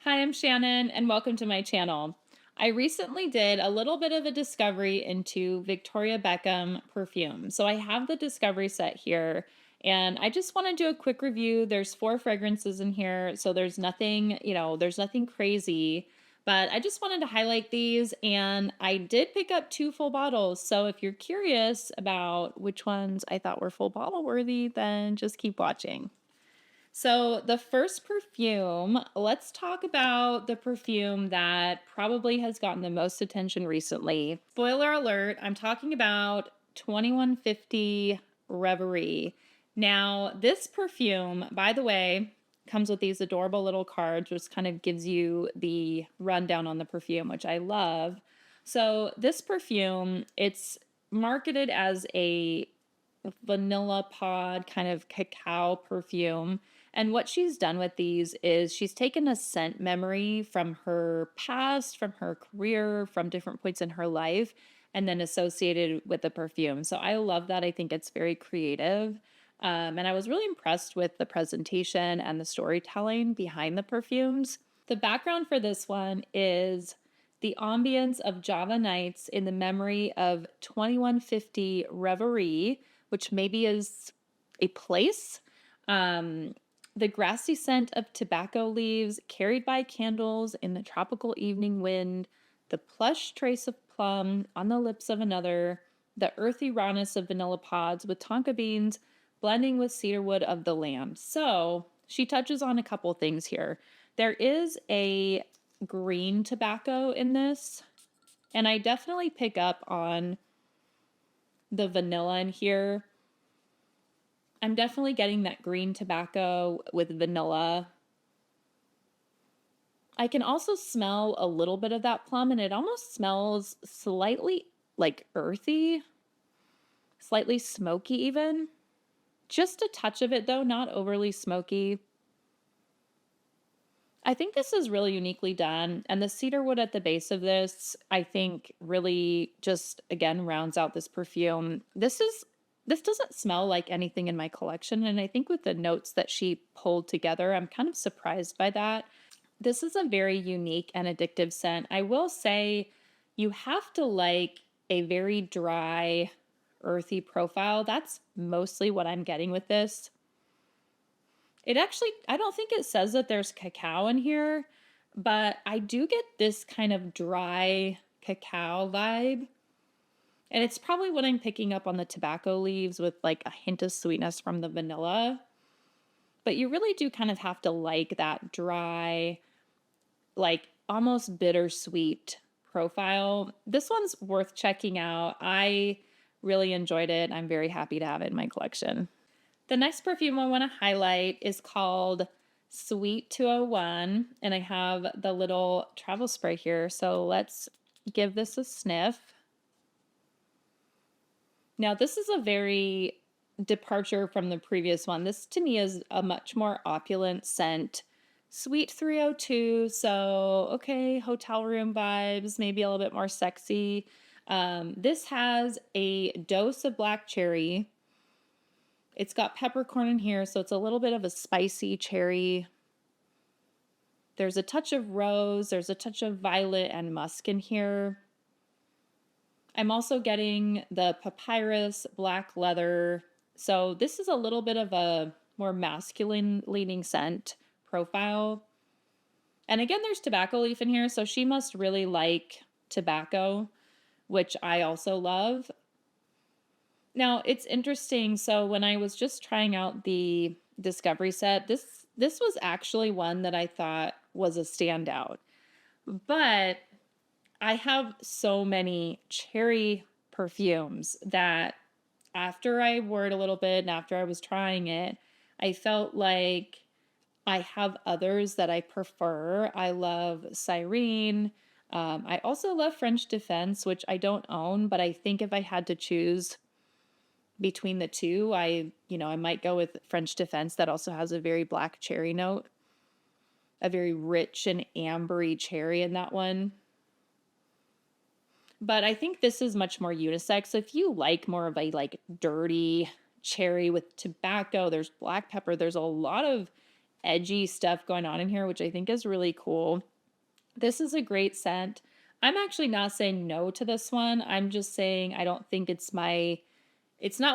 Hi, I'm Shannon, and welcome to my channel. I recently did a little bit of a discovery into Victoria Beckham perfume. So I have the discovery set here, and I just want to do a quick review. There's 4 fragrances in here, so there's nothing, there's nothing crazy. But I just wanted to highlight these, and I did pick up 2 full bottles. So if you're curious about which ones I thought were full bottle worthy, then just keep watching. So, the first perfume, let's talk about the perfume that probably has gotten the most attention recently. Spoiler alert, I'm talking about 2150 Reverie. Now, this perfume, by the way, comes with these adorable little cards, which kind of gives you the rundown on the perfume, which I love. So, this perfume, it's marketed as a vanilla pod kind of cacao perfume. And what she's done with these is she's taken a scent memory from her past, from her career, from different points in her life, and then associated with the perfume. So I love that. I think it's very creative. And I was really impressed with the presentation and the storytelling behind the perfumes. The background for this one is the ambience of Java nights in the memory of 2150 Reverie, which maybe is a place. The grassy scent of tobacco leaves carried by candles in the tropical evening wind, the plush trace of plum on the lips of another, the earthy rawness of vanilla pods with tonka beans blending with cedarwood of the land. So she touches on a couple things here. There is a green tobacco in this, and I definitely pick up on the vanilla in here. I'm definitely getting that green tobacco with vanilla. I can also smell a little bit of that plum, and it almost smells slightly like earthy, slightly smoky even. Just a touch of it though, not overly smoky. I think this is really uniquely done, and the cedarwood at the base of this, I think, really just again rounds out this perfume. This doesn't smell like anything in my collection, and I think with the notes that she pulled together, I'm kind of surprised by that. This is a very unique and addictive scent. I will say you have to like a very dry, earthy profile. That's mostly what I'm getting with this. It actually, I don't think it says that there's cacao in here, but I do get this kind of dry cacao vibe. And it's probably what I'm picking up on the tobacco leaves with like a hint of sweetness from the vanilla. But you really do kind of have to like that dry, like almost bittersweet profile. This one's worth checking out. I really enjoyed it. I'm very happy to have it in my collection. The next perfume I want to highlight is called Sweet 201, and I have the little travel spray here. So let's give this a sniff. Now, this is a very departure from the previous one. This to me is a much more opulent scent. Sweet 302, so okay, hotel room vibes, maybe a little bit more sexy. This has a dose of black cherry. It's got peppercorn in here, so it's a little bit of a spicy cherry. There's a touch of rose, there's a touch of violet and musk in here. I'm also getting the papyrus black leather. So this is a little bit of a more masculine leaning scent profile. And again, there's tobacco leaf in here, so she must really like tobacco, which I also love. Now, it's interesting. So when I was just trying out the discovery set, this was actually one that I thought was a standout. But I have so many cherry perfumes that after I wore it a little bit and after I was trying it, I felt like I have others that I prefer. I love Cyrene. I also love French Defense, which I don't own, but I think if I had to choose between the two, I might go with French Defense that also has a very black cherry note, a very rich and ambery cherry in that one. But I think this is much more unisex. So if you like more of a like dirty cherry with tobacco, there's black pepper, there's a lot of edgy stuff going on in here, which I think is really cool. This is a great scent. I'm actually not saying no to this one. I'm just saying I don't think it's not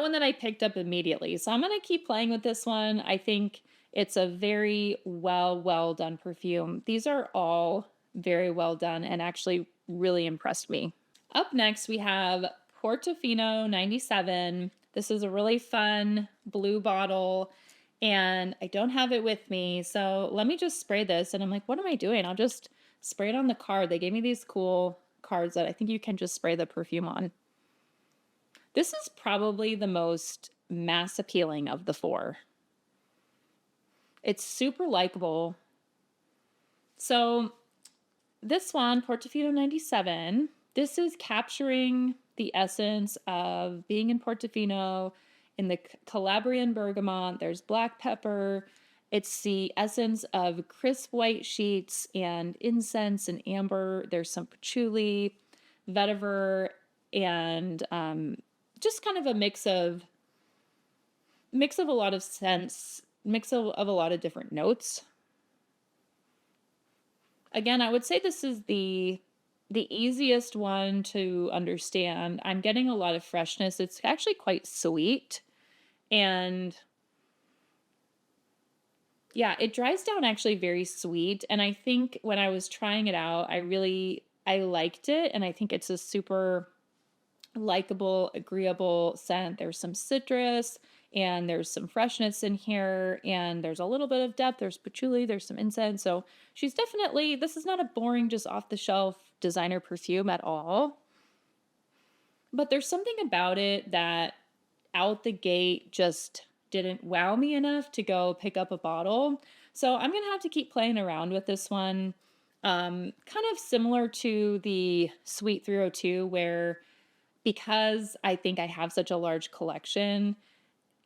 one that I picked up immediately. So I'm going to keep playing with this one. I think it's a very well done perfume. These are all very well done and actually really impressed me. Up next, we have Portofino 97. This is a really fun blue bottle, and I don't have it with me. So let me just spray this. And I'm like, what am I doing? I'll just spray it on the card. They gave me these cool cards that I think you can just spray the perfume on. This is probably the most mass appealing of the four. It's super likable. So this one, Portofino 97, this is capturing the essence of being in Portofino in the Calabrian bergamot. There's black pepper. It's the essence of crisp white sheets and incense and amber. There's some patchouli, vetiver, and just kind of a mix of a lot of scents, mix of a lot of different notes. Again, I would say this is the easiest one to understand. I'm getting a lot of freshness. It's actually quite sweet. And yeah, it dries down actually very sweet. And I think when I was trying it out, I liked it. And I think it's a super likable, agreeable scent. There's some citrus and there's some freshness in here, and there's a little bit of depth. There's patchouli, there's some incense. So this is not a boring, just off the shelf designer perfume at all. But there's something about it that out the gate just didn't wow me enough to go pick up a bottle. So I'm going to have to keep playing around with this one. Kind of similar to the Sweet 302, where because I think I have such a large collection,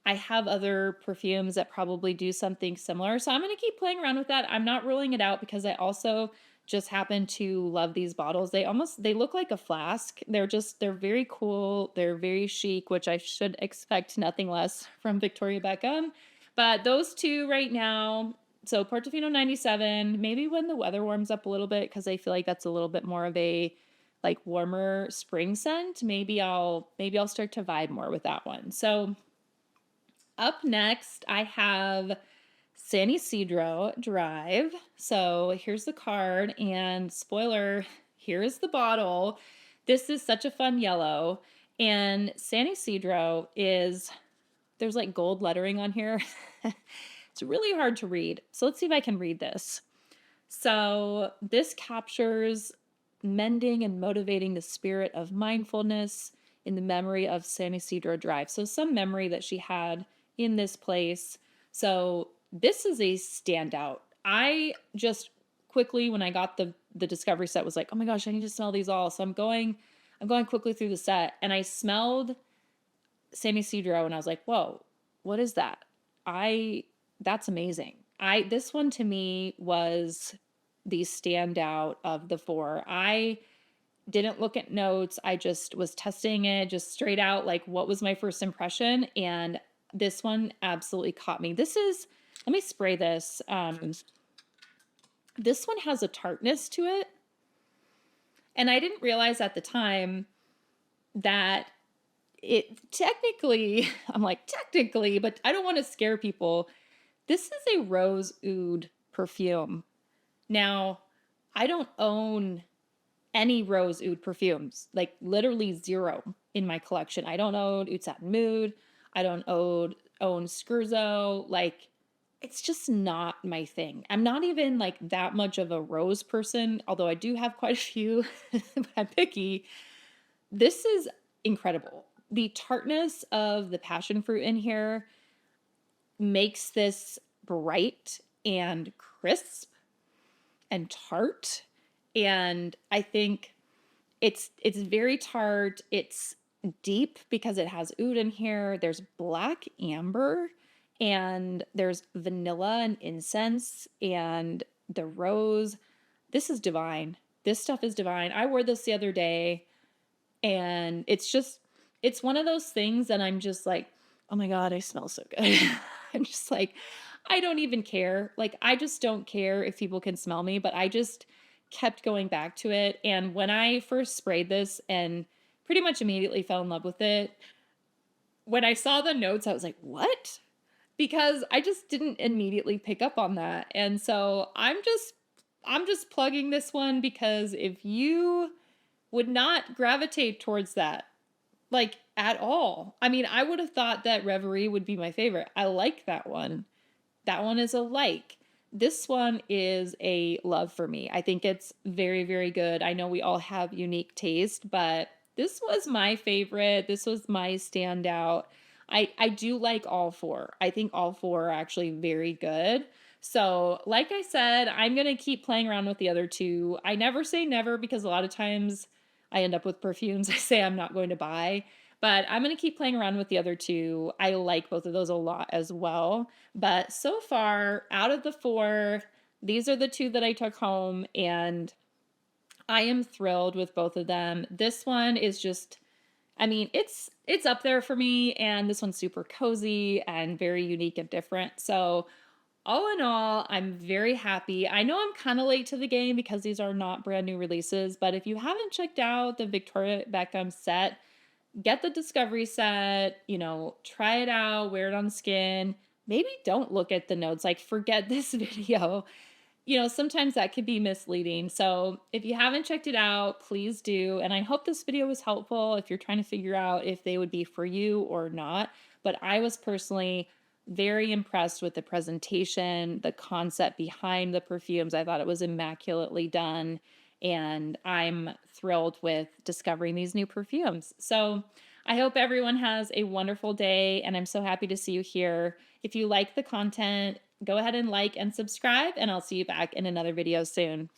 I have other perfumes that probably do something similar. So I'm going to keep playing around with that. I'm not ruling it out because I also just happen to love these bottles. They look like a flask. They're very cool. They're very chic, which I should expect nothing less from Victoria Beckham. But those two right now, so Portofino 97, maybe when the weather warms up a little bit, because I feel like that's a little bit more of a like warmer spring scent, maybe I'll start to vibe more with that one. So up next, I have San Ysidro Drive. So here's the card, and spoiler, here's the bottle. This is such a fun yellow, and San Ysidro there's like gold lettering on here. It's really hard to read. So let's see if I can read this. So this captures mending and motivating the spirit of mindfulness in the memory of San Ysidro Drive. So some memory that she had in this place. So this is a standout. I just quickly, when I got the discovery set, was like, oh my gosh, I need to smell these all. So I'm going quickly through the set, and I smelled San Ysidro and I was like, whoa, what is that? That's amazing. This one to me was the standout of the four. I didn't look at notes. I just was testing it just straight out, like what was my first impression, and this one absolutely caught me. Let me spray this. This one has a tartness to it, and I didn't realize at the time that it technically, I'm like, technically, but I don't want to scare people. This is a rose oud perfume. Now, I don't own any rose oud perfumes, like literally zero in my collection. I don't own Oud Satin Mood. I don't own Scherzo. Like, it's just not my thing. I'm not even like that much of a rose person, although I do have quite a few, but I'm picky. This is incredible. The tartness of the passion fruit in here makes this bright and crisp and tart. And I think it's very tart. It's deep because it has oud in here. There's black amber, and there's vanilla and incense and the rose. This is divine. This stuff is divine. I wore this the other day, and it's one of those things that I'm just like, oh my God, I smell so good. I'm just like, I don't even care. Like, I just don't care if people can smell me, but I just kept going back to it. And when I first sprayed this and pretty much immediately fell in love with it, when I saw the notes, I was like, what? Because I just didn't immediately pick up on that. And so I'm just plugging this one because if you would not gravitate towards that like at all. I mean, I would have thought that Reverie would be my favorite. I like that one. That one is a like. This one is a love for me. I think it's very, very good. I know we all have unique taste, but this was my favorite. This was my standout. I do like all four. I think all four are actually very good. So, like I said, I'm going to keep playing around with the other two. I never say never because a lot of times I end up with perfumes I say I'm not going to buy, but I'm going to keep playing around with the other two. I like both of those a lot as well. But so far, out of the four, these are the two that I took home, and I am thrilled with both of them. This one is just, I mean, it's up there for me, and this one's super cozy and very unique and different. So all in all, I'm very happy. I know I'm kind of late to the game because these are not brand new releases, but if you haven't checked out the Victoria Beckham set, get the discovery set, try it out, wear it on skin. Maybe don't look at the notes, like forget this video. Sometimes that could be misleading. So if you haven't checked it out, please do. And I hope this video was helpful if you're trying to figure out if they would be for you or not. But I was personally very impressed with the presentation, the concept behind the perfumes. I thought it was immaculately done. And I'm thrilled with discovering these new perfumes. So I hope everyone has a wonderful day, and I'm so happy to see you here. If you like the content, go ahead and like and subscribe, and I'll see you back in another video soon.